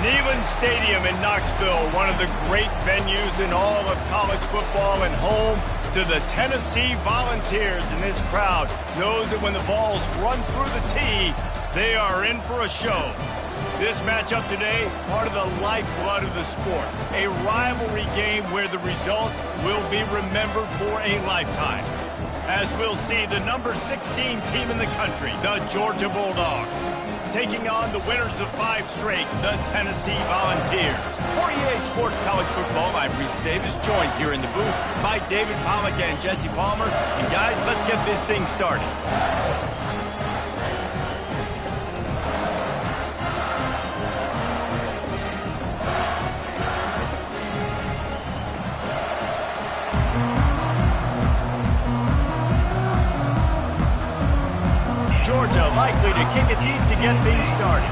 Neyland Stadium in Knoxville, one of the great venues in all of college football and home to the Tennessee Volunteers. And this crowd knows that when the balls run through the tee, they are in for a show. This matchup today, part of the lifeblood of the sport. A rivalry game where the results will be remembered for a lifetime. As we'll see the number 16 team in the country, the Georgia Bulldogs, taking on the winners of 5 straight, the Tennessee Volunteers. For EA Sports College Football, I'm Reese Davis, joined here in the booth by David Pollack and Jesse Palmer. And guys, let's get this thing started. Georgia likely to kick it deep to get things started.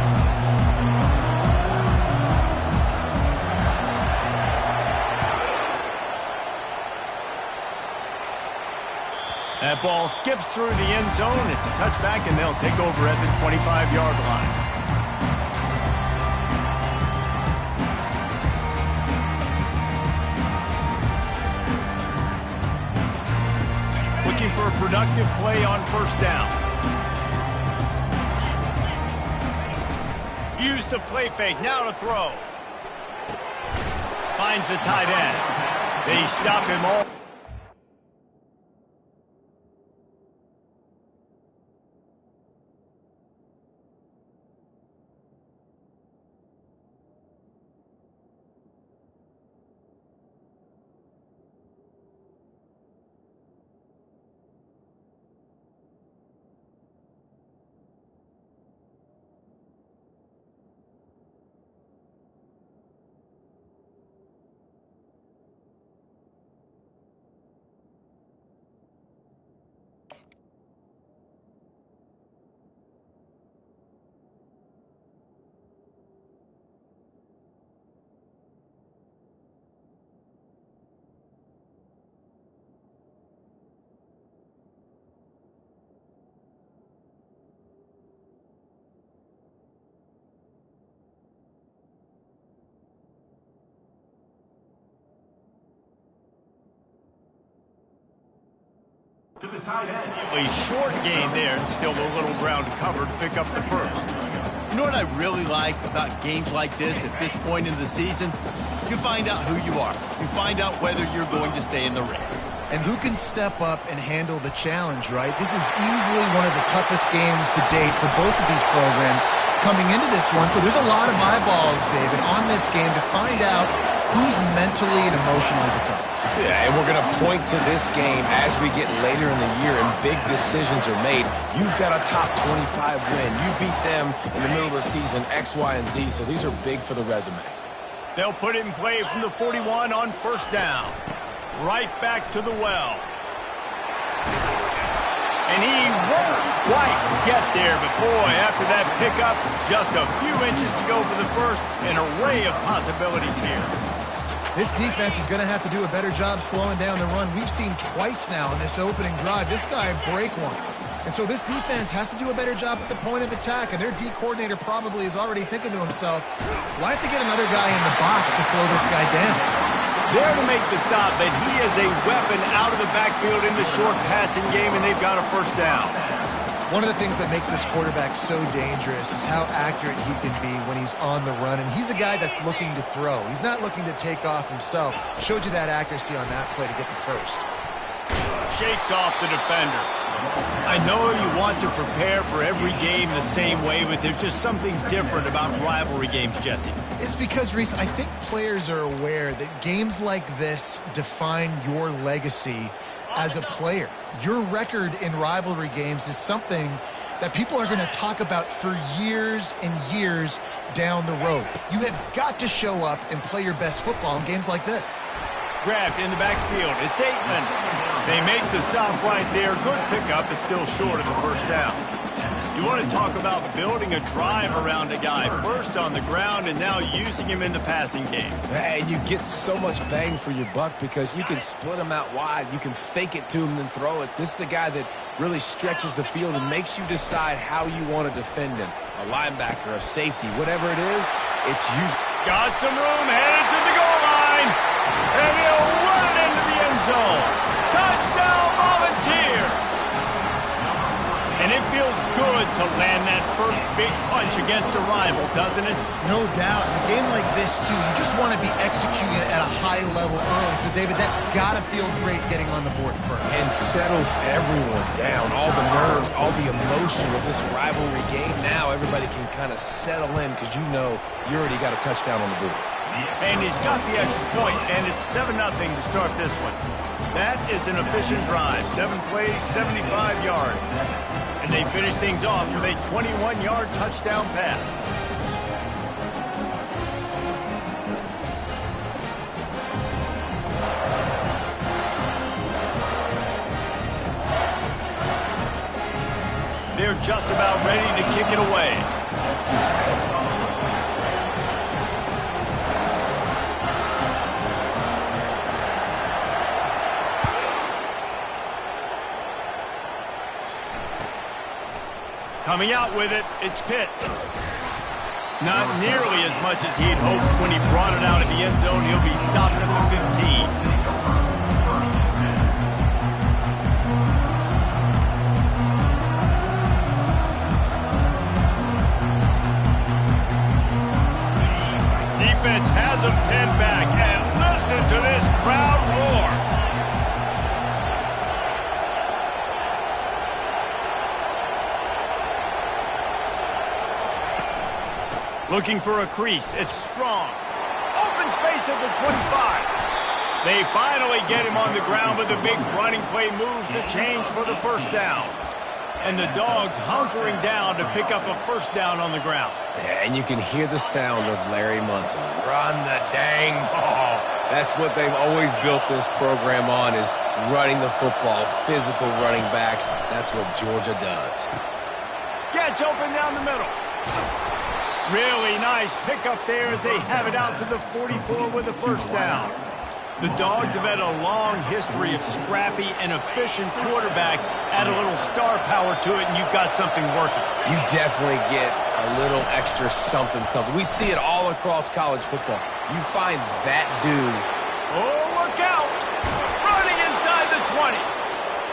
That ball skips through the end zone. It's a touchback, and they'll take over at the 25-yard line. Looking for a productive play on first down. Use the play fake, now to throw. Finds the tight end. They stop him all. To the tight end. A short gain there, and still a little ground to cover to pick up the first. You know what I really like about games like this at this point in the season? You find out who you are. You find out whether you're going to stay in the race. And who can step up and handle the challenge, right? This is easily one of the toughest games to date for both of these programs coming into this one. So there's a lot of eyeballs, David, on this game to find out who's mentally and emotionally the toughest. Yeah, and we're going to point to this game as we get later in the year and big decisions are made. You've got a top 25 win. You beat them in the middle of the season, X, Y, and Z, so these are big for the resume. They'll put it in play from the 41 on first down. Right back to the well. And he won't quite get there, but boy, after that pickup, just a few inches to go for the first. An array of possibilities here. This defense is going to have to do a better job slowing down the run. We've seen twice now in this opening drive. This guy break one. And so this defense has to do a better job at the point of attack, and their D coordinator probably is already thinking to himself, well, I have to get another guy in the box to slow this guy down. There to make the stop, but he is a weapon out of the backfield in the short passing game, and they've got a first down. One of the things that makes this quarterback so dangerous is how accurate he can be when he's on the run, and he's a guy that's looking to throw. He's not looking to take off himself. Showed you that accuracy on that play to get the first. Shakes off the defender. I know you want to prepare for every game the same way, but there's just something different about rivalry games, Jesse. It's because, Reese, I think players are aware that games like this define your legacy as a player. Your record in rivalry games is something that people are going to talk about for years and years down the road. You have got to show up and play your best football in games like this. Grabbed in the backfield. It's Aitman. They make the stop right there. Good pickup. It's still short of the first down. You want to talk about building a drive around a guy. First on the ground and now using him in the passing game. And you get so much bang for your buck because you can split him out wide. You can fake it to him and throw it. This is the guy that really stretches the field and makes you decide how you want to defend him. A linebacker, a safety, whatever it is, it's usually... Got some room, headed to the goal line. And he'll run it into the end zone. Touchdown, Volunteers! And it feels good to land that first big punch against a rival, doesn't it? No doubt. In a game like this, too, you just want to be executing it at a high level early. So, David, that's got to feel great getting on the board first. And settles everyone down. All the nerves, all the emotion of this rivalry game. Now everybody can kind of settle in because you know you already got a touchdown on the board. And he's got the extra point, and it's 7-0 to start this one. That is an efficient drive. 7 plays, 75 yards. And they finish things off with a 21-yard touchdown pass. They're just about ready to kick it away. Coming out with it, it's Pitt. Not nearly as much as he'd hoped when he brought it out of the end zone. He'll be stopping at the 15. Defense has him pinned back, and listen to this crowd roar. Looking for a crease. It's strong. Open space at the 25. They finally get him on the ground, but the big running play moves the change for the first down. And the Dogs hunkering down to pick up a first down on the ground. Yeah, and you can hear the sound of Larry Munson. Run the dang ball. That's what they've always built this program on, is running the football, physical running backs. That's what Georgia does. Gets open down the middle. Really nice pickup there as they have it out to the 44 with the first down. The Dogs have had a long history of scrappy and efficient quarterbacks. Add a little star power to it, and you've got something working. You definitely get a little extra something. We see it all across college football. You find that dude. Oh, look out! Running inside the 20.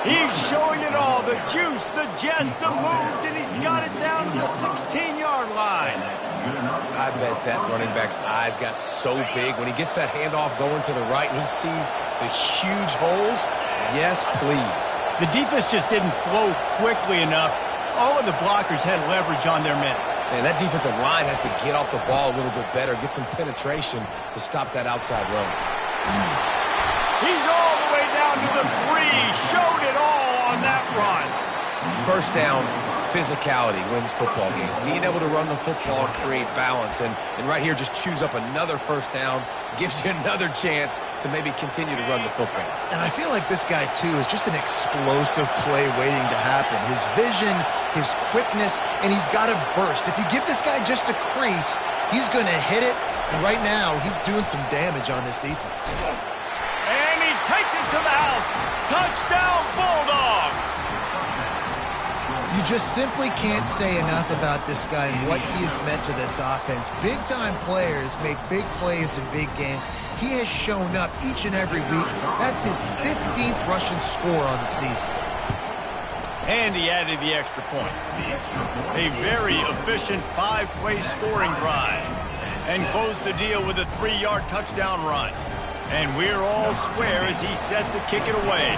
He's showing it all, the juice, the jets, the moves, and he's got it down to the 16-yard line. I bet that running back's eyes got so big when he gets that handoff going to the right and he sees the huge holes. Yes, please. The defense just didn't flow quickly enough. All of the blockers had leverage on their men. Man, that defensive line has to get off the ball a little bit better, get some penetration to stop that outside run. He's all the way down to the 3. Showed it all on that run. First down, physicality wins football games. Being able to run the football, create balance, and right here just choose up another first down, gives you another chance to maybe continue to run the football. And I feel like this guy, too, is just an explosive play waiting to happen. His vision, his quickness, and he's got to burst. If you give this guy just a crease, he's going to hit it. And right now, he's doing some damage on this defense. And he takes it to the house. Touchdown, Bulldogs! You just simply can't say enough about this guy and what he has meant to this offense. Big-time players make big plays in big games. He has shown up each and every week. That's his 15th rushing score on the season. And he added the extra point. A very efficient 5-play scoring drive. And closed the deal with a 3-yard touchdown run. And we're all square as he's set to kick it away.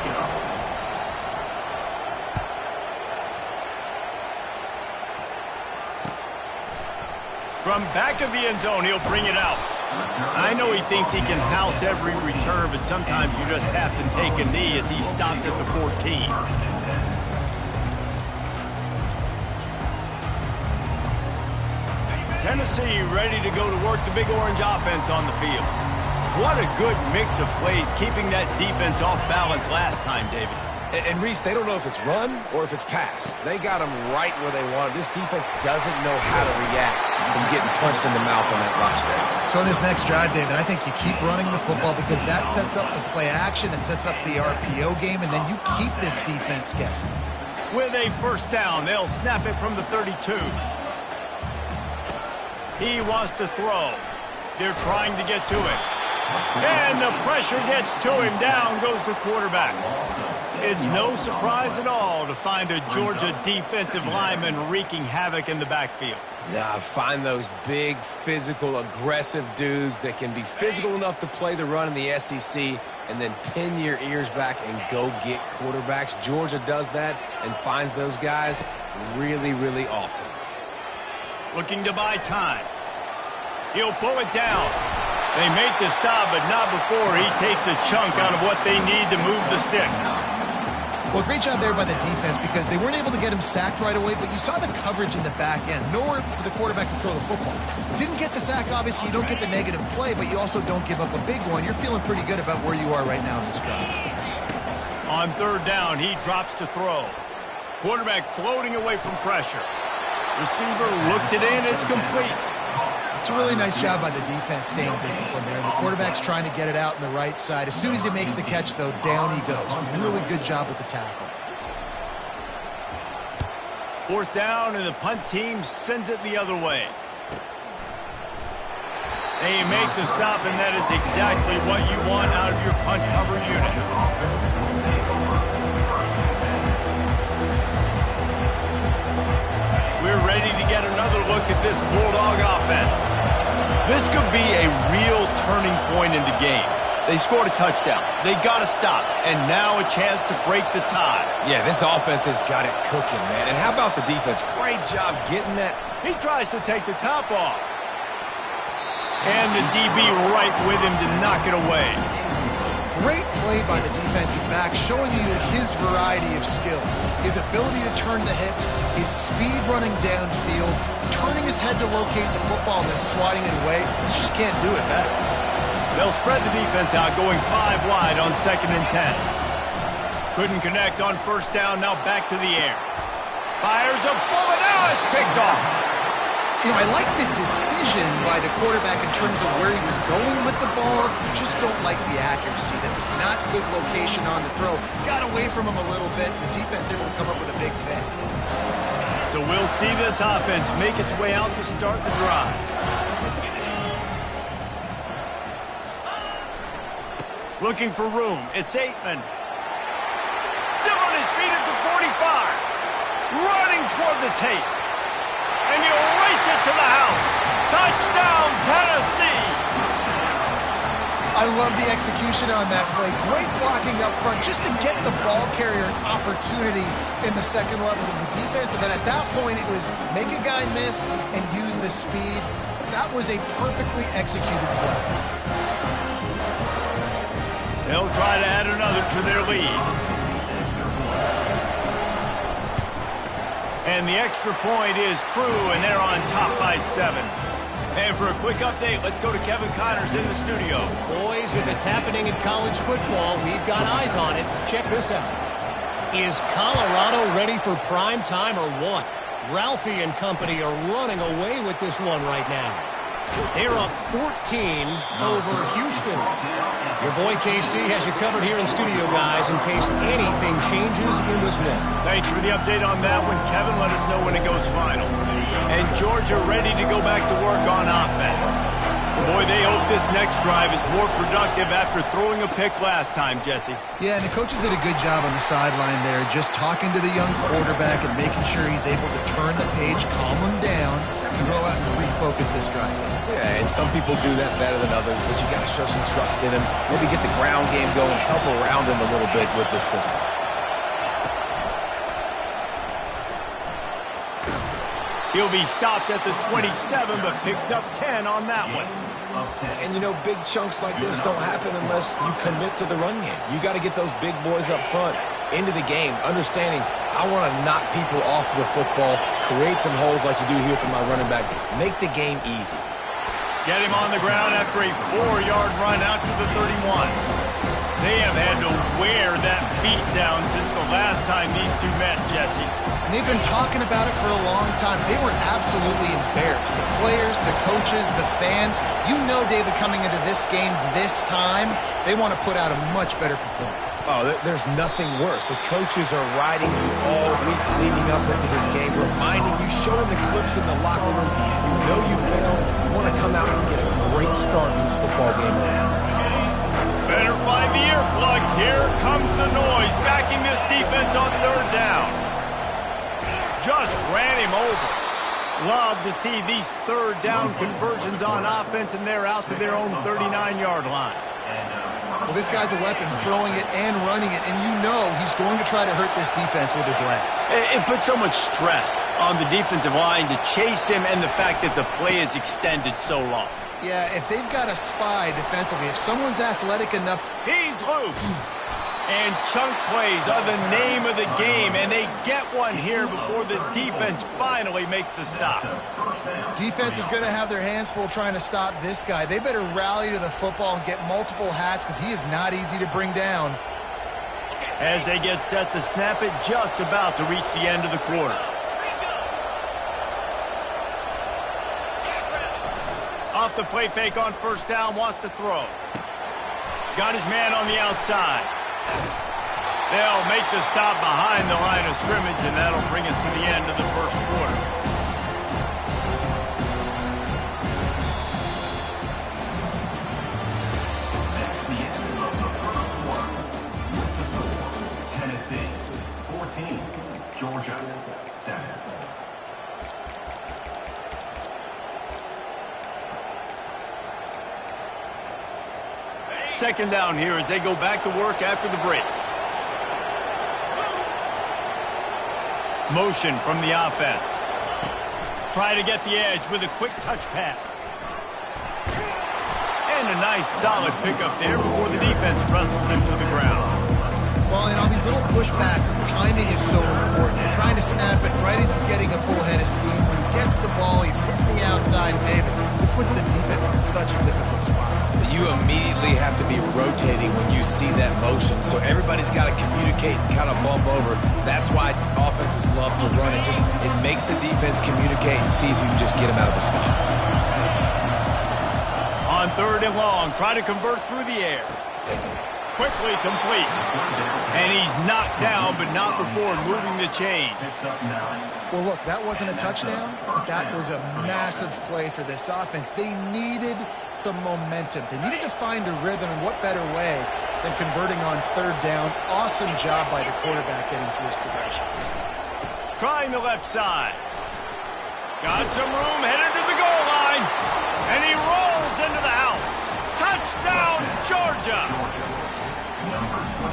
From back of the end zone, he'll bring it out. I know he thinks he can house every return, but sometimes you just have to take a knee as he stopped at the 14. Tennessee ready to go to work the Big Orange offense on the field. What a good mix of plays, keeping that defense off balance last time, David. And Reese, they don't know if it's run or if it's pass. They got them right where they want. This defense doesn't know how to react from getting punched in the mouth on that roster. So in this next drive, David, I think you keep running the football because that sets up the play action, it sets up the RPO game, and then you keep this defense guessing. With a first down, they'll snap it from the 32. He wants to throw. They're trying to get to it. And the pressure gets to him. Down goes the quarterback. It's no surprise at all to find a Georgia defensive lineman wreaking havoc in the backfield. Yeah, find those big, physical, aggressive dudes that can be physical enough to play the run in the SEC and then pin your ears back and go get quarterbacks. Georgia does that and finds those guys really, really often. Looking to buy time. He'll pull it down. They make the stop, but not before he takes a chunk out of what they need to move the sticks. Well, great job there by the defense because they weren't able to get him sacked right away, but you saw the coverage in the back end. Nowhere for the quarterback to throw the football. Didn't get the sack, obviously. You don't get the negative play, but you also don't give up a big one. You're feeling pretty good about where you are right now in this drive. On third down, he drops to throw. Quarterback floating away from pressure. Receiver looks it in. It's complete. It's a really nice job by the defense staying disciplined there. The quarterback's trying to get it out on the right side. As soon as he makes the catch, though, down he goes. Really good job with the tackle. Fourth down, and the punt team sends it the other way. They make the stop, and that is exactly what you want out of your punt cover unit. We're ready to get another look at this Bulldog offense. This could be a real turning point in the game. They scored a touchdown. They got to stop. And now a chance to break the tie. Yeah, this offense has got it cooking, man. And how about the defense? Great job getting that. He tries to take the top off. And the DB right with him to knock it away. Great play by the defensive back, showing you his variety of skills. His ability to turn the hips, his speed running downfield, turning his head to locate the football, then swatting it away. You just can't do it better. They'll spread the defense out, going 5 wide on 2nd and 10. Couldn't connect on first down, now back to the air. Fires a bullet, now it's picked off. You know, I like the decision by the quarterback in terms of where he was going with the ball. Just don't like the accuracy. That was not good location on the throw. Got away from him a little bit. The defense able to come up with a big pick. So we'll see this offense make its way out to start the drive. Looking for room. It's Aitman. Still on his feet at the 45. Running toward the tape. And you race it to the house. Touchdown, Tennessee. I love the execution on that play. Great blocking up front just to get the ball carrier an opportunity in the second level of the defense. And then at that point, it was make a guy miss and use the speed. That was a perfectly executed play. They'll try to add another to their lead. And the extra point is true, and they're on top by 7. And for a quick update, let's go to Kevin Connors in the studio. Boys, if it's happening in college football, we've got eyes on it. Check this out. Is Colorado ready for prime time or what? Ralphie and company are running away with this one right now. They're up 14 over Houston. Your boy KC has you covered here in studio, guys, in case anything changes in this one. Thanks for the update on that one, Kevin. Let us know when it goes final. And Georgia ready to go back to work on offense. Boy, they hope this next drive is more productive after throwing a pick last time, Jesse. Yeah, and the coaches did a good job on the sideline there, just talking to the young quarterback and making sure he's able to turn the page, calm him down, and go out and refocus this drive. Yeah, and some people do that better than others, but you got to show some trust in him. Maybe get the ground game going, help around him a little bit with the system. He'll be stopped at the 27, but picks up 10 on that one. And, you know, big chunks like this don't happen unless you commit to the run game. You got to get those big boys up front into the game, understanding I want to knock people off the football, create some holes like you do here for my running back, make the game easy. Get him on the ground after a 4-yard run out to the 31. They have had to wear that beat down since the last time these two met, Jesse. And they've been talking about it for a long time. They were absolutely embarrassed. The players, the coaches, the fans. You know, David, coming into this game this time, they want to put out a much better performance. Oh, there's nothing worse. The coaches are riding you all week leading up into this game, reminding you, showing the clips in the locker room. You know you failed. You want to come out and get a great start in this football game. Better find the earplugs. Here comes the noise, backing this defense on third down. Just ran him over. Love to see these third down conversions on offense, and they're out to their own 39-yard line. Well, this guy's a weapon, throwing it and running it, and you know he's going to try to hurt this defense with his legs. It puts so much stress on the defensive line to chase him, and the fact that the play is extended so long. Yeah, if they've got a spy defensively, if someone's athletic enough... He's loose. And chunk plays are the name of the game, and they get one here before the defense finally makes the stop. Defense is going to have their hands full trying to stop this guy. They better rally to the football and get multiple hats because he is not easy to bring down. As they get set to snap it, just about to reach the end of the quarter. Off the play fake on first down, wants to throw. Got his man on the outside. They'll make the stop behind the line of scrimmage, and that'll bring us to the end of the first quarter. That's the end of the first quarter. Tennessee 14, Georgia 7. Second down here as they go back to work after the break. Motion from the offense. Try to get the edge with a quick touch pass. And a nice solid pickup there before the defense wrestles him to the ground. Well, and on these little push passes, timing is so important. You're trying to snap it right as he's getting a full head of steam. When he gets the ball, he's hitting the outside, David. It puts the defense in such a difficult spot. You immediately have to be rotating when you see that motion, so everybody's got to communicate and kind of bump over. That's why offenses love to run it. It makes the defense communicate and see if you can just get him out of the spot. On third and long, try to convert through the air. Quickly complete. And he's knocked down, but not before moving the chain. Well, look, that wasn't a touchdown, but that was a massive play for this offense. They needed some momentum. They needed to find a rhythm, and what better way than converting on third down. Awesome job by the quarterback getting through his progression. Trying the left side. Got some room, headed to the goal line. And he rolls into the house. Touchdown, Georgia!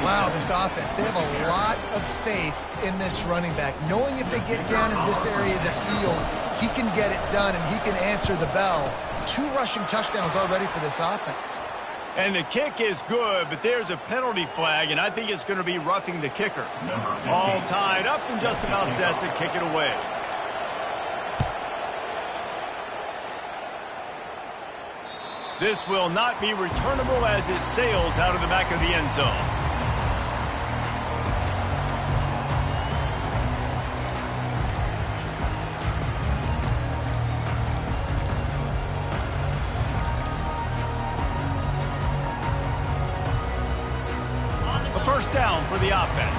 Wow, this offense, they have a lot of faith in this running back, knowing if they get down in this area of the field, he can get it done and he can answer the bell. 2 rushing touchdowns already for this offense. And the kick is good, but there's a penalty flag, and I think it's going to be roughing the kicker. All tied up and just about set to kick it away. This will not be returnable as it sails out of the back of the end zone. A first down for the offense.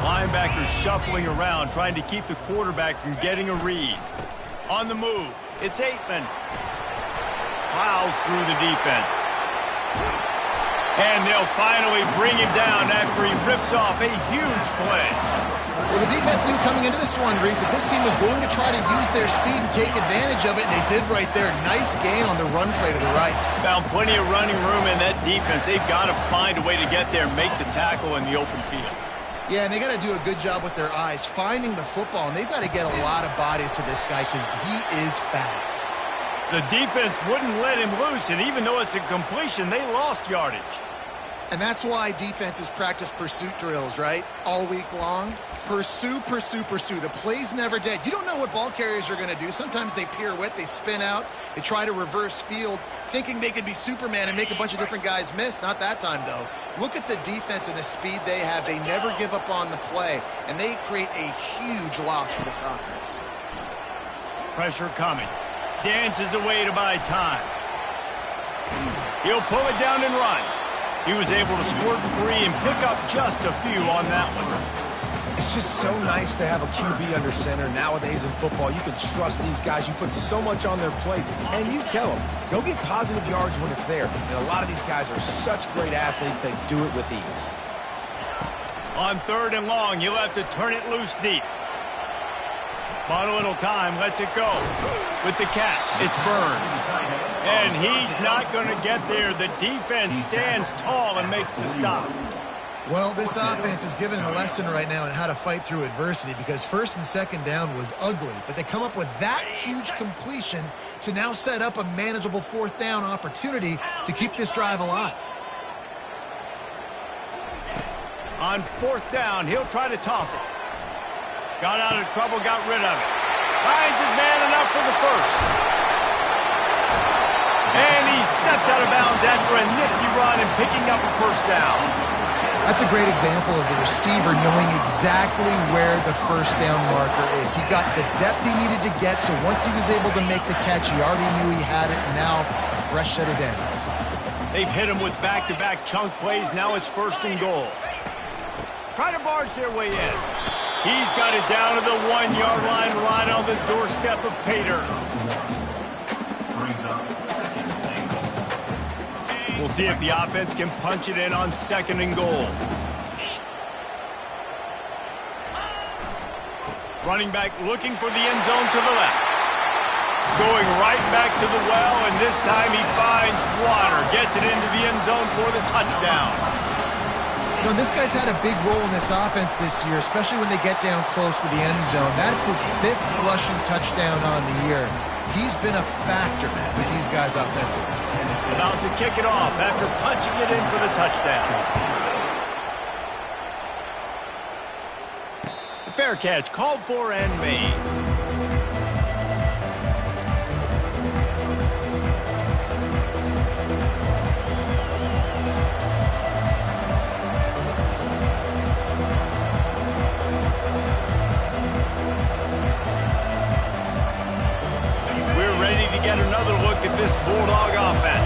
Linebackers shuffling around, trying to keep the quarterback from getting a read. On the move, it's Aitman. Plows through the defense. And they'll finally bring him down after he rips off a huge play. Well, the defense knew coming into this one, Reese, that this team was going to try to use their speed and take advantage of it, and they did right there. Nice gain on the run play to the right. Found plenty of running room in that defense. They've got to find a way to get there and make the tackle in the open field. Yeah, and they got to do a good job with their eyes, finding the football, and they've got to get a lot of bodies to this guy because he is fast. The defense wouldn't let him loose, and even though it's a completion, they lost yardage. And that's why defenses practice pursuit drills, right? All week long. Pursue, pursue, pursue. The play's never dead. You don't know what ball carriers are going to do. Sometimes they pirouette, they spin out, they try to reverse field, thinking they could be Superman and make a bunch of different guys miss. Not that time, though. Look at the defense and the speed they have. They never give up on the play, and they create a huge loss for this offense. Pressure coming. Dances away to buy time. He'll pull it down and run. He was able to squirt free and pick up just a few on that one. It's just so nice to have a QB under center. Nowadays in football, you can trust these guys. You put so much on their plate, and you tell them, go get positive yards when it's there. And a lot of these guys are such great athletes, they do it with ease. On 3rd and long, you'll have to turn it loose deep. Bought a little time, lets it go. With the catch, it's Burns. And he's not going to get there. The defense stands tall and makes the stop. Well, this offense is given a lesson right now on how to fight through adversity, because 1st and 2nd down was ugly, but they come up with that huge completion to now set up a manageable 4th down opportunity to keep this drive alive. On 4th down, he'll try to toss it. Got out of trouble, got rid of it. Finds his man enough for the first. And he steps out of bounds after a nifty run and picking up a 1st down. That's a great example of the receiver knowing exactly where the 1st down marker is. He got the depth he needed to get, so once he was able to make the catch, he already knew he had it, and now a fresh set of downs. They've hit him with back-to-back chunk plays. Now it's 1st and goal. Try to barge their way in. He's got it down to the 1-yard line, right on the doorstep of Pater. We'll see if the offense can punch it in on 2nd and goal. Running back looking for the end zone to the left. Going right back to the well, and this time he finds water. Gets it into the end zone for the touchdown. You know, this guy's had a big role in this offense this year, especially when they get down close to the end zone. That's his 5th rushing touchdown on the year. He's been a factor for these guys offensively. About to kick it off after punching it in for the touchdown. Fair catch called for and made. We're ready to get another look at this Bulldog offense.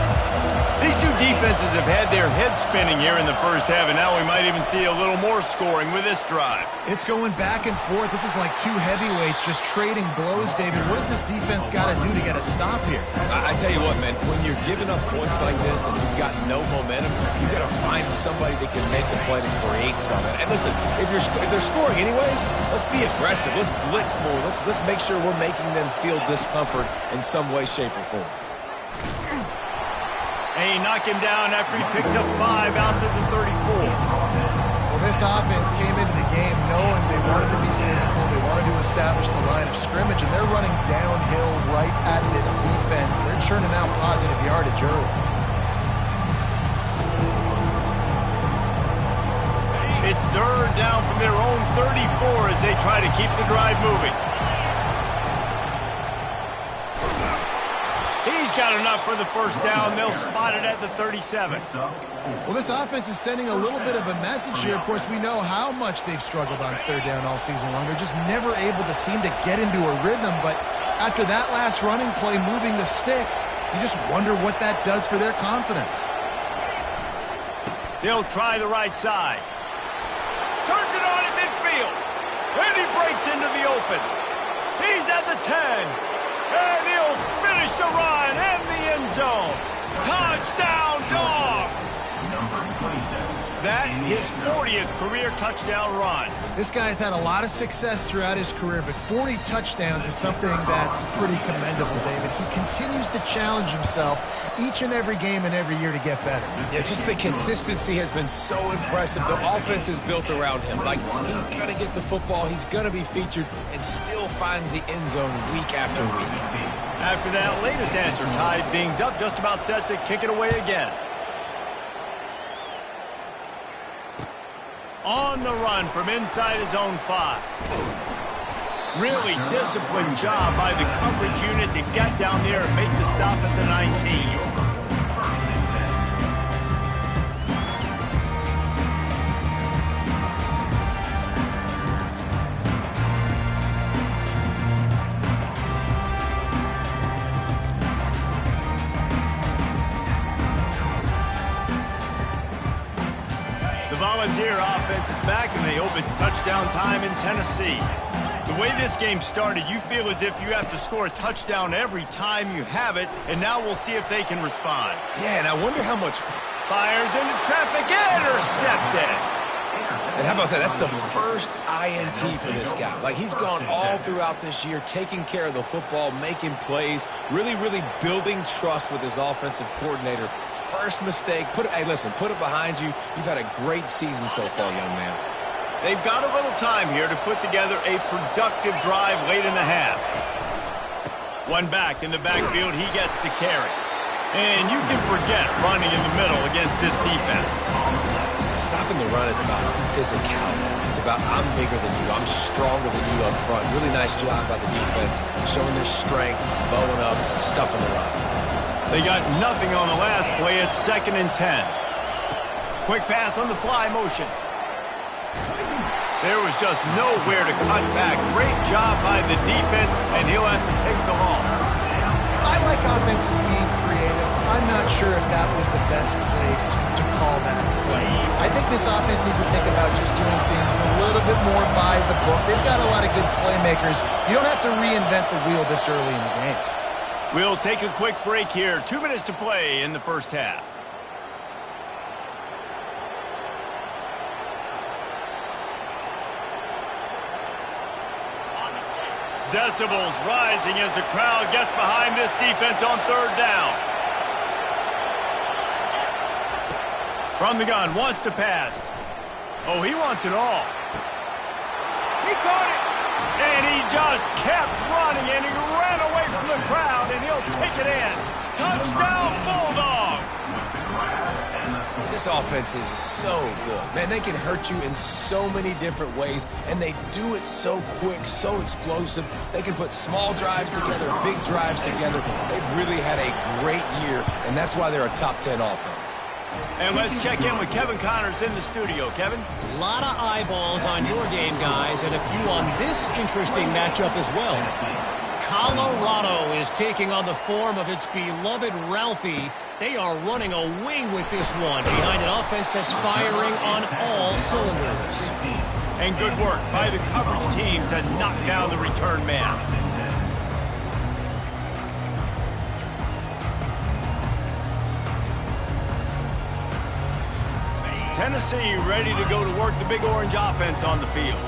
These two defenses have had their heads spinning here in the 1st half, and now we might even see a little more scoring with this drive. It's going back and forth. This is like two heavyweights just trading blows, David. What does this defense got to do to get a stop here? I tell you what, man, when you're giving up points like this and you've got no momentum, you've got to find somebody that can make the play to create something. And listen, if they're scoring anyways, let's be aggressive. Let's blitz more. Let's make sure we're making them feel discomfort in some way, shape, or form. And he knocked him down after he picks up 5 out to the 34. Well, this offense came into the game knowing they wanted to be physical. They wanted to establish the line of scrimmage, and they're running downhill right at this defense. They're churning out positive yardage early. It's 3rd down from their own 34 as they try to keep the drive moving. He's got enough for the 1st down. They'll spot it at the 37. Well, this offense is sending a little bit of a message here. Of course, we know how much they've struggled on 3rd down all season long. They're just never able to seem to get into a rhythm. But after that last running play, moving the sticks, you just wonder what that does for their confidence. They'll try the right side. Turns it on at midfield. And he breaks into the open. He's at the 10. And he'll finish the run and the end zone. Touchdown, Dogs! That his 40th career touchdown run. This guy's had a lot of success throughout his career, but 40 touchdowns is something that's pretty commendable, David. He continues to challenge himself each and every game and every year to get better. Yeah, just the consistency has been so impressive. The offense is built around him. Like, he's going to get the football, he's going to be featured, and still finds the end zone week after week. After that latest answer, tied things up, just about set to kick it away again. On the run from inside his own 5. Really disciplined job by the coverage unit to get down there and make the stop at the 19. Volunteer offense is back, and they hope it's touchdown time in Tennessee. The way this game started, you feel as if you have to score a touchdown every time you have it, and now we'll see if they can respond. Yeah, and I wonder how much... Fires into traffic, intercepted. And how about that? That's the first INT for this guy. Like, he's gone all throughout this year, taking care of the football, making plays, really, really building trust with his offensive coordinator. First mistake, hey, listen, put it behind you. You've had a great season so far, young man. They've got a little time here to put together a productive drive late in the half. One back in the backfield, he gets the carry. And you can forget running in the middle against this defense. Stopping the run is about physicality. It's about I'm bigger than you, I'm stronger than you up front. Really nice job by the defense, showing their strength, bowing up, stuffing the run. They got nothing on the last play. It's 2nd and 10. Quick pass on the fly motion. There was just nowhere to cut back. Great job by the defense, and he'll have to take the loss. I like offenses being creative. I'm not sure if that was the best place to call that play. I think this offense needs to think about just doing things a little bit more by the book. They've got a lot of good playmakers. You don't have to reinvent the wheel this early in the game. We'll take a quick break here. 2 minutes to play in the first half. Decibels rising as the crowd gets behind this defense on 3rd down. From the gun, wants to pass. Oh, he wants it all. He caught it. And he just kept running, and he ran away from the crowd, and he'll take it in. Touchdown, Bulldogs! This offense is so good. Man, they can hurt you in so many different ways, and they do it so quick, so explosive. They can put small drives together, big drives together. They've really had a great year, and that's why they're a top 10 offense. And let's check in with Kevin Connors in the studio. Kevin? A lot of eyeballs on your game, guys, and a few on this interesting matchup as well. Colorado is taking on the form of its beloved Ralphie. They are running away with this one behind an offense that's firing on all cylinders. And good work by the coverage team to knock down the return man. Tennessee ready to go to work the Big Orange offense on the field.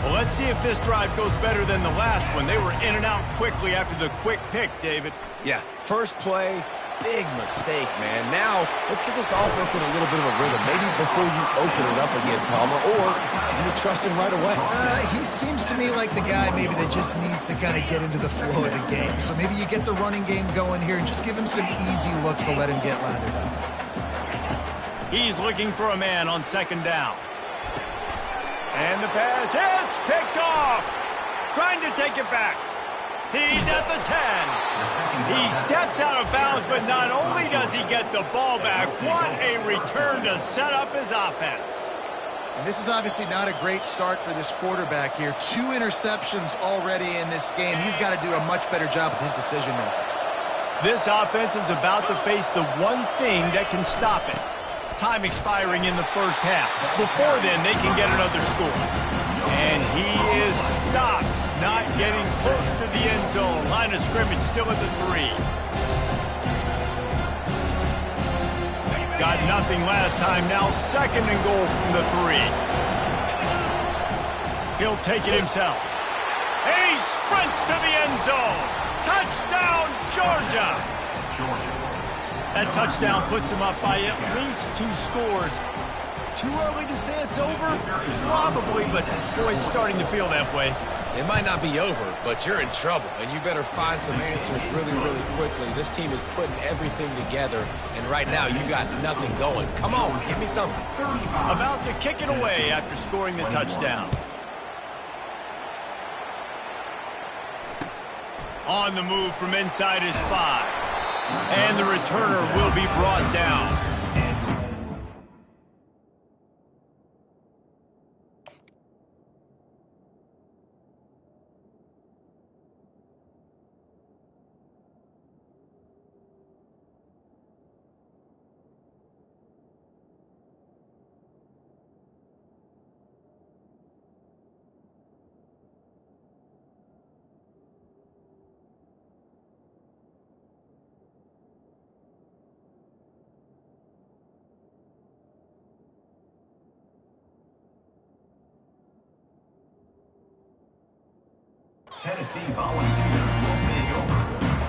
Well, let's see if this drive goes better than the last one. They were in and out quickly after the quick pick, David. Yeah, first play, big mistake, man. Now, let's get this offense in a little bit of a rhythm. Maybe before you open it up again, Palmer, or do you trust him right away? He seems to me like the guy maybe that just needs to kind of get into the flow of the game. So maybe you get the running game going here and just give him some easy looks to let him get lathered up. He's looking for a man on 2nd down. And the pass hits, picked off. Trying to take it back. He's at the 10. He steps out of bounds, but not only does he get the ball back, what a return to set up his offense. And this is obviously not a great start for this quarterback here. 2 interceptions already in this game. He's got to do a much better job with his decision-making. This offense is about to face the one thing that can stop it. Time expiring in the first half. Before then, they can get another score. And he is stopped, not getting close to the end zone. Line of scrimmage still at the 3. Got nothing last time. Now 2nd and goal from the 3. He'll take it himself. And he sprints to the end zone. Touchdown, Georgia. That touchdown puts them up by at least 2 scores. Too early to say it's over? Probably, but boy, it's starting to feel that way. It might not be over, but you're in trouble, and you better find some answers really, really quickly. This team is putting everything together, and right now you got nothing going. Come on, give me something. About to kick it away after scoring the touchdown. On the move from inside his 5. And the returner will be brought down. Tennessee Volunteers will take over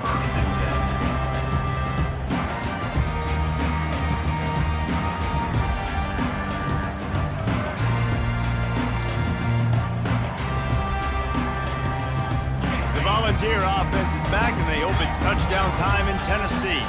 1st and 10. The Volunteer offense is back, and they hope it's touchdown time in Tennessee.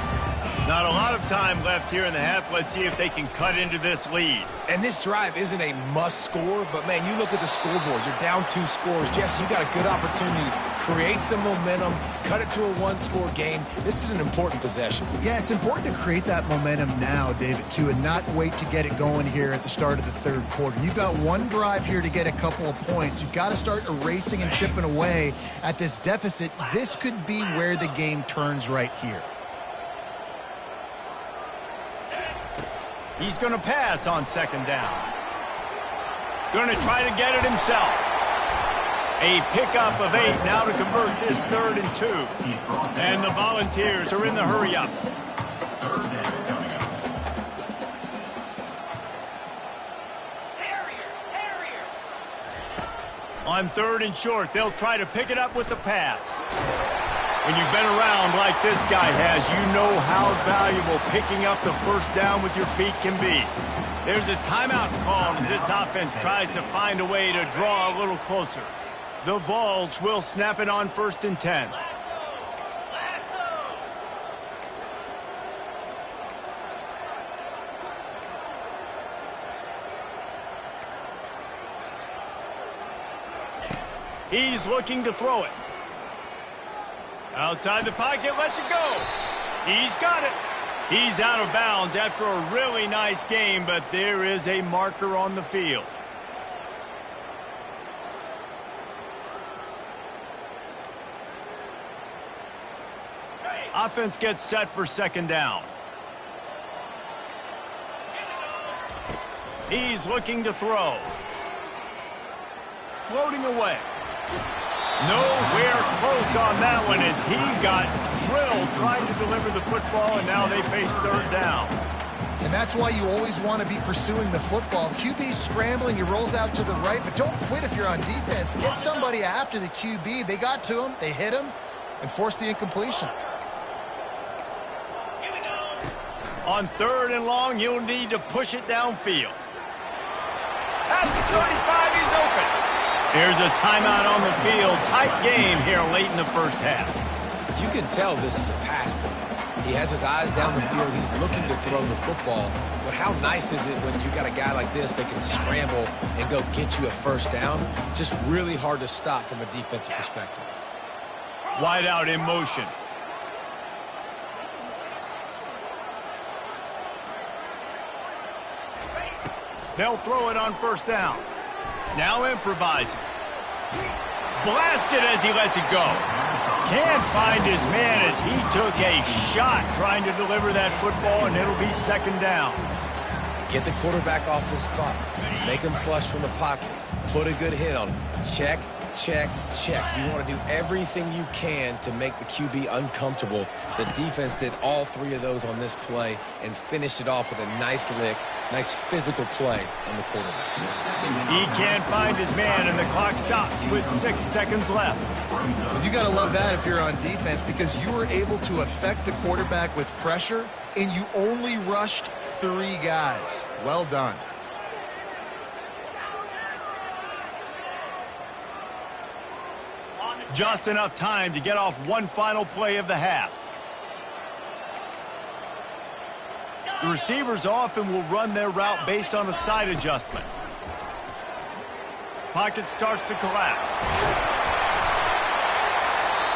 Not a lot of time left here in the half. Let's see if they can cut into this lead. And this drive isn't a must score, but man, you look at the scoreboard, you're down 2 scores. Jesse, you got a good opportunity to create some momentum, cut it to a 1-score game. This is an important possession. Yeah, it's important to create that momentum now, David, too, and not wait to get it going here at the start of the 3rd quarter. You've got one drive here to get a couple of points. You've got to start erasing and chipping away at this deficit. This could be where the game turns right here. He's going to pass on 2nd down. Going to try to get it himself. A pickup of 8 now to convert this 3rd and 2. And the Volunteers are in the hurry-up. 3rd down coming up. On 3rd and short, they'll try to pick it up with the pass. When you've been around like this guy has, you know how valuable picking up the 1st down with your feet can be. There's a timeout called as this offense tries to find a way to draw a little closer. The Vols will snap it on 1st and 10. He's looking to throw it. Outside the pocket, lets it go. He's got it. He's out of bounds after a really nice game, but there is a marker on the field. Offense gets set for 2nd down. He's looking to throw. Floating away. Nowhere close on that one as he got drilled trying to deliver the football, and now they face 3rd down. And that's why you always want to be pursuing the football. QB's scrambling, he rolls out to the right, but don't quit if you're on defense. Get somebody after the QB. They got to him, they hit him, and forced the incompletion. On 3rd and long, he'll need to push it downfield. At the 35, he's open. There's a timeout on the field. Tight game here late in the 1st half. You can tell this is a pass play. He has his eyes down the field. He's looking to throw the football. But how nice is it when you got a guy like this that can scramble and go get you a 1st down? Just really hard to stop from a defensive perspective. Wide out in motion. They'll throw it on 1st down. Now improvising. Blasted as he lets it go. Can't find his man as he took a shot trying to deliver that football, and it'll be 2nd down. Get the quarterback off his spot. Make him flush from the pocket. Put a good hit on him. Check, check, check. You want to do everything you can to make the QB uncomfortable. The defense did all 3 of those on this play and finished it off with a nice lick, nice physical play on the quarterback. He can't find his man, and the clock stops with 6 seconds left. You got to love that if you're on defense, because you were able to affect the quarterback with pressure, and you only rushed 3 guys. Well done. Just enough time to get off one final play of the half. The receivers often will run their route based on a side adjustment. Pocket starts to collapse.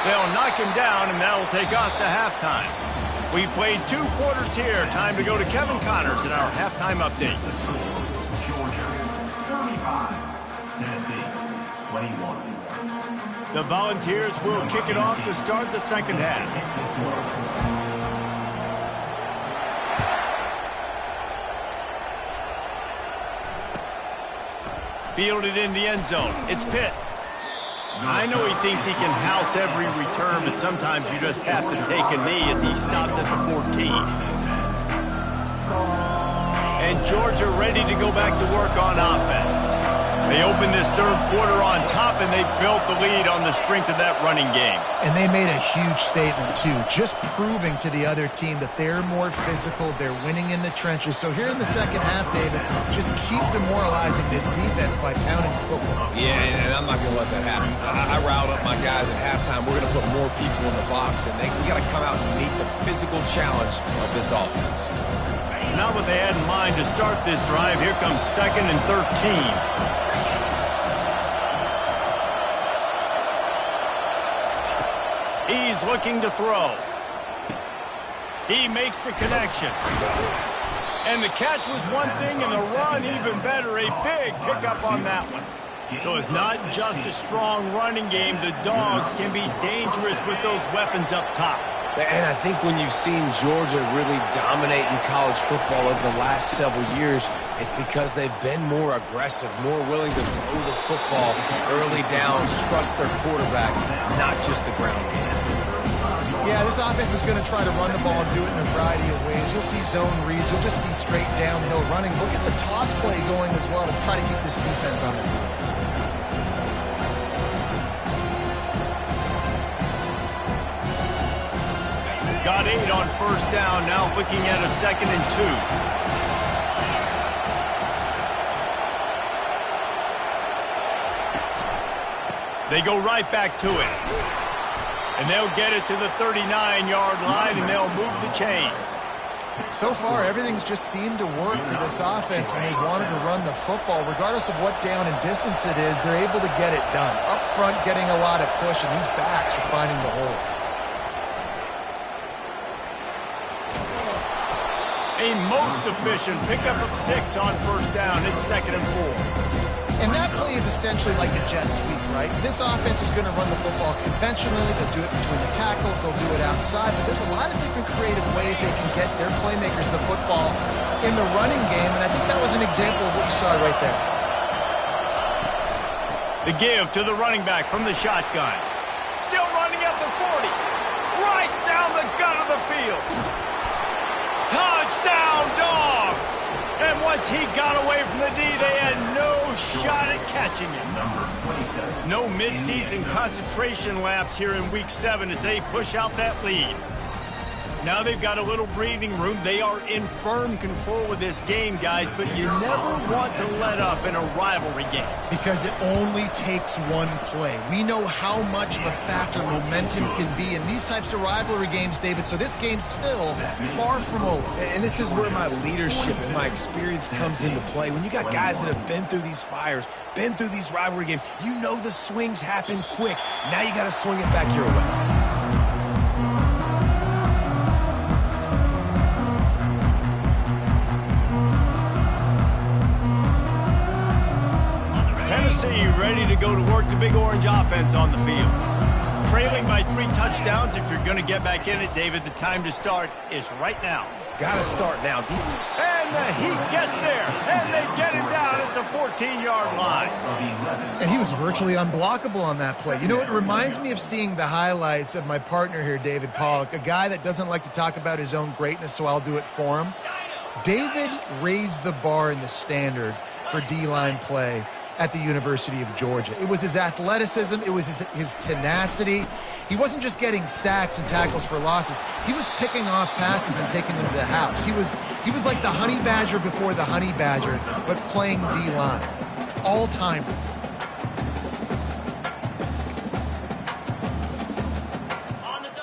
They'll knock him down, and that'll take us to halftime. We played 2 quarters here. Time to go to Kevin Connors in our halftime update. Georgia, 35. Tennessee, 21. The Volunteers will kick it off to start the 2nd half. Fielded in the end zone. It's Pitts. I know he thinks he can house every return, but sometimes you just have to take a knee as he stopped at the 14. And Georgia ready to go back to work on offense. They opened this third quarter on top, and they built the lead on the strength of that running game. And they made a huge statement, too, just proving to the other team that they're more physical, they're winning in the trenches. So here in the second half, David, just keep demoralizing this defense by pounding the football. Yeah, and I'm not going to let that happen. I riled up my guys at halftime. We're going to put more people in the box, and we got to come out and meet the physical challenge of this offense. Not what they had in mind to start this drive. Here comes 2nd and 13. He's looking to throw. He makes the connection. And the catch was one thing, and the run even better. A big pickup on that one. So it's not just a strong running game. The Dogs can be dangerous with those weapons up top. And I think when you've seen Georgia really dominate in college football over the last several years, it's because they've been more aggressive, more willing to throw the football early downs, trust their quarterback, not just the ground game. Yeah, this offense is going to try to run the ball and do it in a variety of ways. You'll see zone reads. You'll just see straight downhill running. We'll get the toss play going as well to try to keep this defense on their heels. Got 8 on first down, now looking at a 2nd and 2. They go right back to it. And they'll get it to the 39-yard line, and they'll move the chains. So far, everything's just seemed to work for this offense when they've wanted to run the football. Regardless of what down and distance it is, they're able to get it done. Up front, getting a lot of push, and these backs are finding the holes. A most efficient pickup of 6 on first down. It's 2nd and 4. And that play is essentially like a jet sweep, right? This offense is going to run the football conventionally. They'll do it between the tackles. They'll do it outside. But there's a lot of different creative ways they can get their playmakers the football in the running game. And I think that was an example of what you saw right there. The give to the running back from the shotgun. Still running at the 40. Right down the gut of the field. Touchdown, Dogs! And once he got away from the D, they had no shot at catching him. No midseason concentration lapse here in Week 7 as they push out that lead. Now they've got a little breathing room. They are in firm control of this game, guys, but you never want to let up in a rivalry game. Because it only takes one play. We know how much of a factor momentum can be in these types of rivalry games, David, so this game's still far from over. And this is where my leadership and my experience comes into play. When you got guys that have been through these fires, been through these rivalry games, you know the swings happen quick. Now you got to swing it back your way. Tennessee ready to go to work, the Big Orange offense on the field. Trailing by 3 touchdowns. If you're going to get back in it, David, the time to start is right now. Got to start now. And the Heat gets there, and they get him down at the 14-yard line. And he was virtually unblockable on that play. You know, it reminds me of seeing the highlights of my partner here, David Pollock, a guy that doesn't like to talk about his own greatness, so I'll do it for him. David raised the bar in the standard for D-line play at the University of Georgia. It was his athleticism. It was his tenacity. He wasn't just getting sacks and tackles for losses. He was picking off passes and taking them to the house. He was like the Honey Badger before the Honey Badger, but playing D-line. All-timer.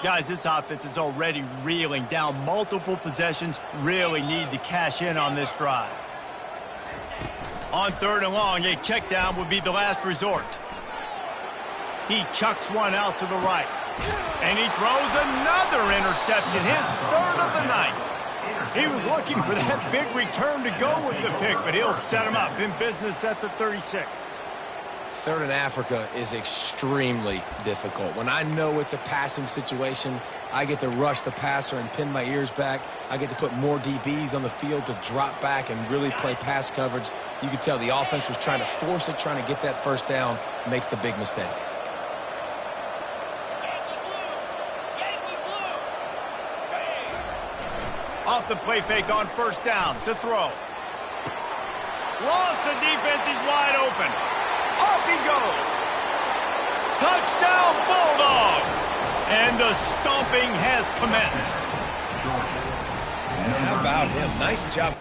Guys, this offense is already reeling down multiple possessions. Really need to cash in on this drive. On 3rd and long, a check down would be the last resort. He chucks one out to the right. And he throws another interception, his 3rd of the night. He was looking for that big return to go with the pick, but he'll set him up in business at the 36. 3rd in Africa is extremely difficult. When I know it's a passing situation, I get to rush the passer and pin my ears back. I get to put more DBs on the field to drop back and really play pass coverage. You can tell the offense was trying to force it, trying to get that first down, makes the big mistake. Off the play fake on 1st down to throw. Lost the defense, he's wide open. Off he goes. Touchdown, Bulldogs! And the stomping has commenced. How about him? Nice job.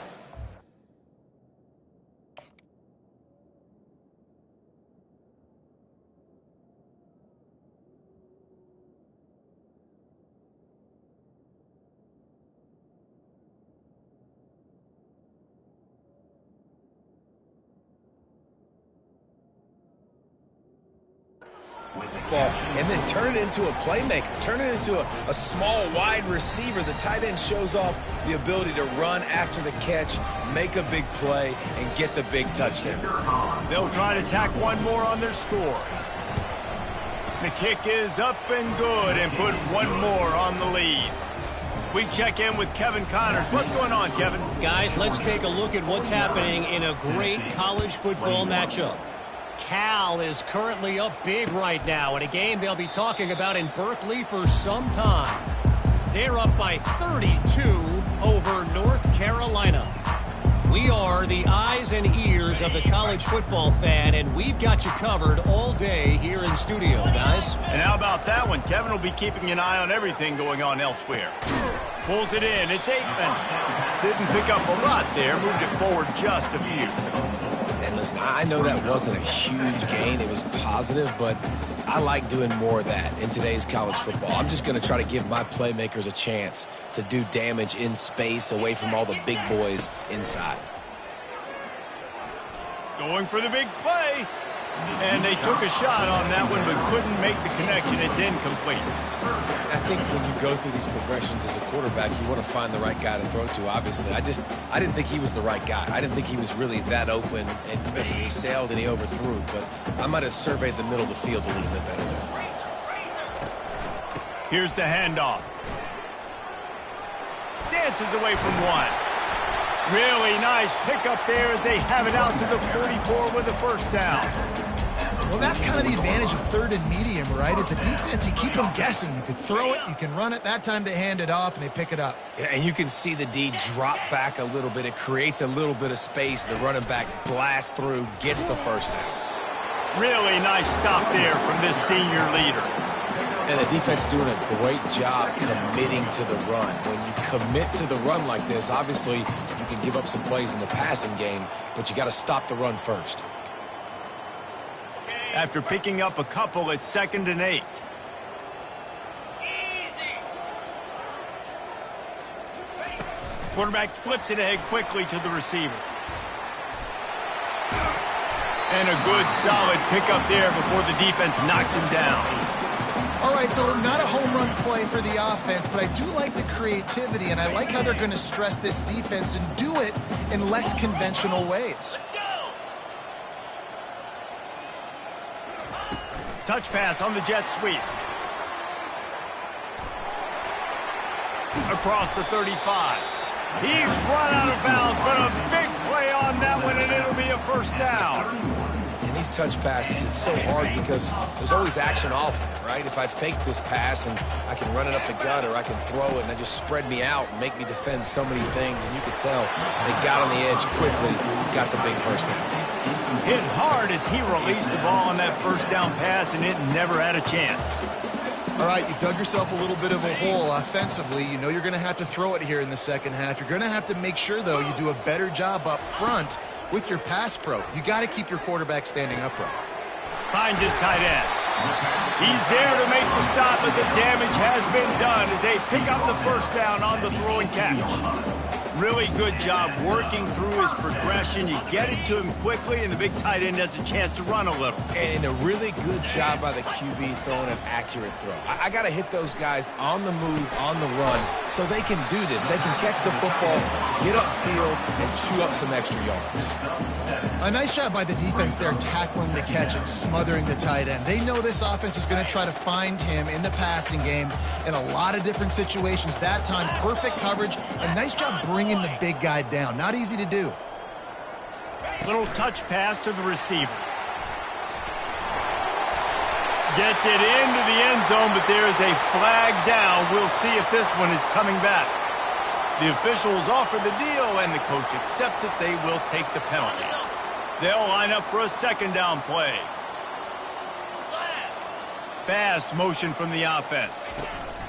And then turn it into a playmaker. Turn it into a small, wide receiver. The tight end shows off the ability to run after the catch, make a big play, and get the big touchdown. They'll try to tack one more on their score. The kick is up and good and put one more on the lead. We check in with Kevin Connors. What's going on, Kevin? Guys, let's take a look at what's happening in a great college football matchup. Cal is currently up big right now in a game they'll be talking about in Berkeley for some time. They're up by 32 over North Carolina. We are the eyes and ears of the college football fan, and we've got you covered all day here in studio, guys. And how about that one? Kevin will be keeping an eye on everything going on elsewhere. Pulls it in. It's Aikman. Didn't pick up a lot there. Moved it forward just a few. And listen, I know that wasn't a huge gain. It was positive, but I like doing more of that in today's college football. I'm just going to try to give my playmakers a chance to do damage in space away from all the big boys inside. Going for the big play. And they took a shot on that one, but couldn't make the connection. It's incomplete. I think when you go through these progressions as a quarterback, you want to find the right guy to throw to, obviously. I didn't think he was the right guy. I didn't think he was really that open. And listen, he sailed and he overthrew, but I might have surveyed the middle of the field a little bit better there. Here's the handoff. Dances away from one. Really nice pickup there as they have it out to the 44 with a first down. Well, that's kind of the advantage of third and medium, right? Is the defense, you keep them guessing. You can throw it, you can run it. That time they hand it off and they pick it up. Yeah, and you can see the D drop back a little bit. It creates a little bit of space. The running back blasts through, gets the first down. Really nice stop there from this senior leader. And the defense doing a great job committing to the run. When you commit to the run like this, obviously you can give up some plays in the passing game, but you got to stop the run first. After picking up a couple, it's 2nd and 8. Quarterback flips it ahead quickly to the receiver. And a good, solid pickup there before the defense knocks him down. All right, so not a home run play for the offense, but I do like the creativity, and I like how they're going to stress this defense and do it in less conventional ways. Touch pass on the jet sweep. Across the 35. He's run out of bounds, but a big play on that one, and it'll be a first down. In these touch passes, it's so hard because there's always action off of it, right? If I fake this pass and I can run it up the gut or I can throw it and they just spread me out and make me defend so many things, and you could tell they got on the edge quickly, got the big first down. Hit hard as he released the ball on that first down pass, and it never had a chance. All right, you dug yourself a little bit of a hole offensively. You know you're going to have to throw it here in the second half. You're going to have to make sure, though, you do a better job up front with your pass pro. You got to keep your quarterback standing upright. Finds his tight end. He's there to make the stop, but the damage has been done as they pick up the first down on the throw and catch. Really good job working through his progression. You get it to him quickly, and the big tight end has a chance to run a little. And a really good job by the QB throwing an accurate throw. I got to hit those guys on the move, on the run, so they can do this. They can catch the football, get upfield, and chew up some extra yards. A nice job by the defense there tackling the catch and smothering the tight end. They know this offense is going to try to find him in the passing game in a lot of different situations. That time, perfect coverage, and nice job bringing the big guy down. Not easy to do. Little touch pass to the receiver. Gets it into the end zone, but there is a flag down. We'll see if this one is coming back. The officials offer the deal, and the coach accepts it. They will take the penalty. They'll line up for a second down play. Fast motion from the offense.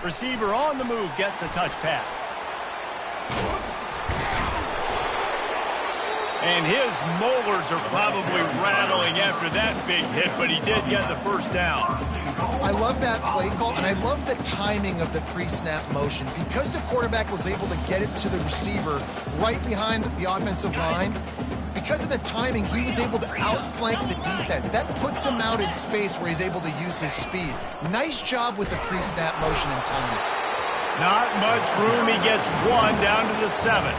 Receiver on the move gets the touch pass. And his molars are probably rattling after that big hit, but he did get the first down. I love that play call, and I love the timing of the pre-snap motion. Because the quarterback was able to get it to the receiver right behind the offensive line, because of the timing, he was able to outflank the defense. That puts him out in space where he's able to use his speed. Nice job with the pre-snap motion and timing. Not much room. He gets one down to the 7.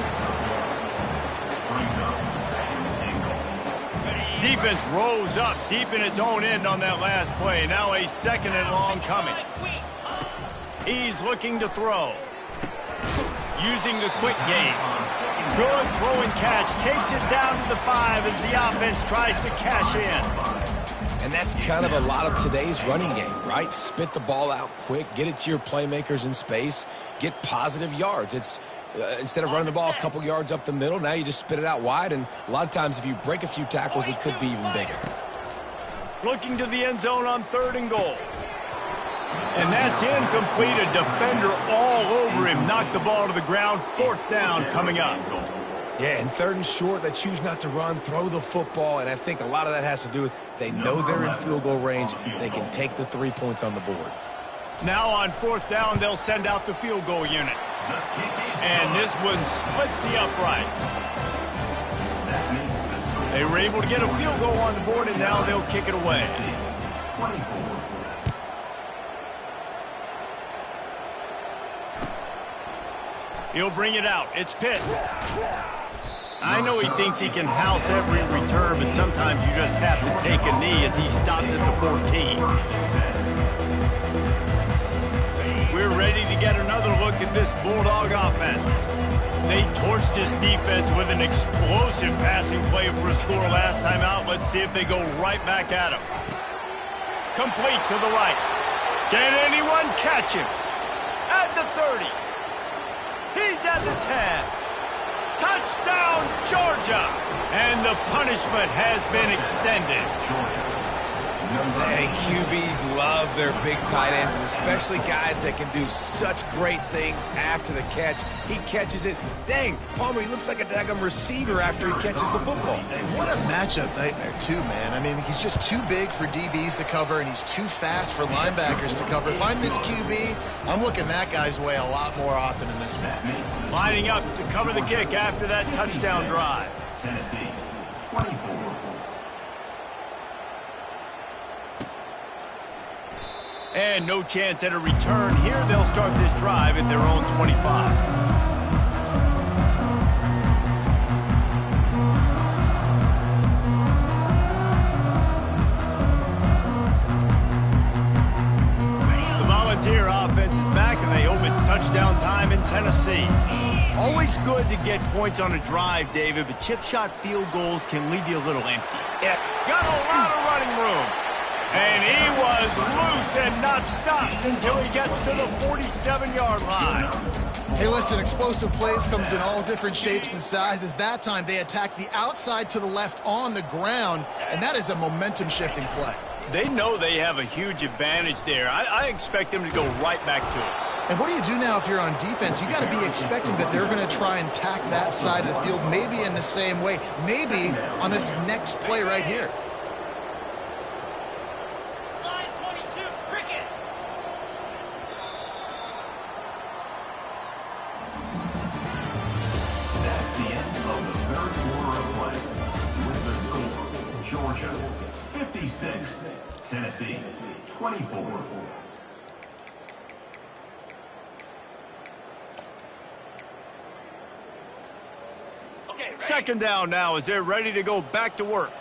Defense rose up deep in its own end on that last play. Now a 2nd and long coming. He's looking to throw. Using the quick game. Good throw and catch. Takes it down to the 5 as the offense tries to cash in. And that's kind of a lot of today's running game, right? Spit the ball out quick, get it to your playmakers in space, get positive yards. It's instead of running the ball a couple yards up the middle, now you just spit it out wide, and a lot of times if you break a few tackles, it could be even bigger. Looking to the end zone on 3rd and goal. And that's incomplete. A defender all over him. Knocked the ball to the ground. 4th down coming up. Yeah, and 3rd and short, they choose not to run, throw the football, and I think a lot of that has to do with they know they're in field goal range. They can take the 3 points on the board. Now on 4th down, they'll send out the field goal unit. And this one splits the uprights. They were able to get a field goal on the board, and now they'll kick it away. He'll bring it out. It's Pitts. I know he thinks he can house every return, but sometimes you just have to take a knee as he stopped at the 14. We're ready to get another look at this Bulldog offense. They torched this defense with an explosive passing play for a score last time out. Let's see if they go right back at him. Complete to the right. Can anyone catch him? At the 30. He's at the 10. Touchdown, Georgia! And the punishment has been extended. And QBs love their big tight ends, and especially guys that can do such great things after the catch. He catches it. Dang, Palmer, he looks like a daggum receiver after he catches the football. What a matchup nightmare, too, man. I mean, he's just too big for DBs to cover, and he's too fast for linebackers to cover. If I'm this QB, I'm looking that guy's way a lot more often in this one. Lining up to cover the kick after that touchdown drive. Tennessee, 24. And no chance at a return here. They'll start this drive at their own 25. The Volunteer offense is back, and they hope it's touchdown time in Tennessee. Always good to get points on a drive, David, but chip shot field goals can leave you a little empty. Yeah, got a lot of running room. And he was loose and not stopped until he gets to the 47-yard line. Hey, listen, explosive plays comes in all different shapes and sizes. That time, they attack the outside to the left on the ground, and that is a momentum-shifting play. They know they have a huge advantage there. I expect them to go right back to it. And what do you do now if you're on defense? You got to be expecting that they're going to try and tack that side of the field, maybe in the same way, maybe on this next play right here. Georgia, 56. Tennessee, 24. Second down now as they're ready to go back to work.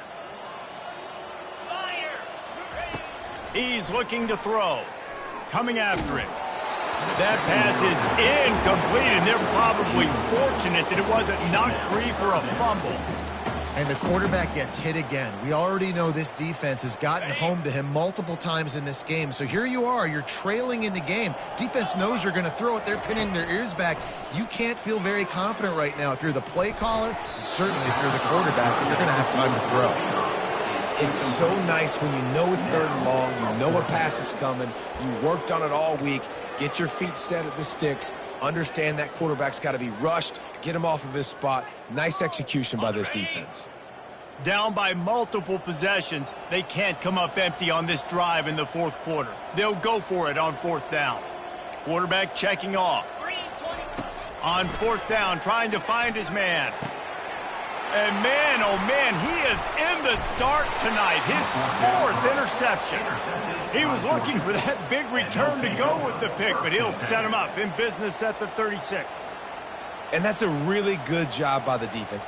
He's looking to throw. Coming after it. That pass is incomplete, and they're probably fortunate that it wasn't knocked free for a fumble. And the quarterback gets hit again. We already know this defense has gotten home to him multiple times in this game. So here you are, you're trailing in the game. Defense knows you're going to throw it. They're pinning their ears back. You can't feel very confident right now if you're the play caller, and certainly if you're the quarterback, that you're going to have time to throw. It's so nice when you know it's 3rd and long, you know a pass is coming, you worked on it all week, get your feet set at the sticks, understand that quarterback's got to be rushed, get him off of his spot. Nice execution by this defense. Down by multiple possessions, they can't come up empty on this drive in the 4th quarter. They'll go for it on 4th down. Quarterback checking off. On 4th down, trying to find his man. And man, oh man, he is in the dark tonight. His 4th interception. He was looking for that big return to go with the pick, but he'll set him up in business at the 36. And that's a really good job by the defense.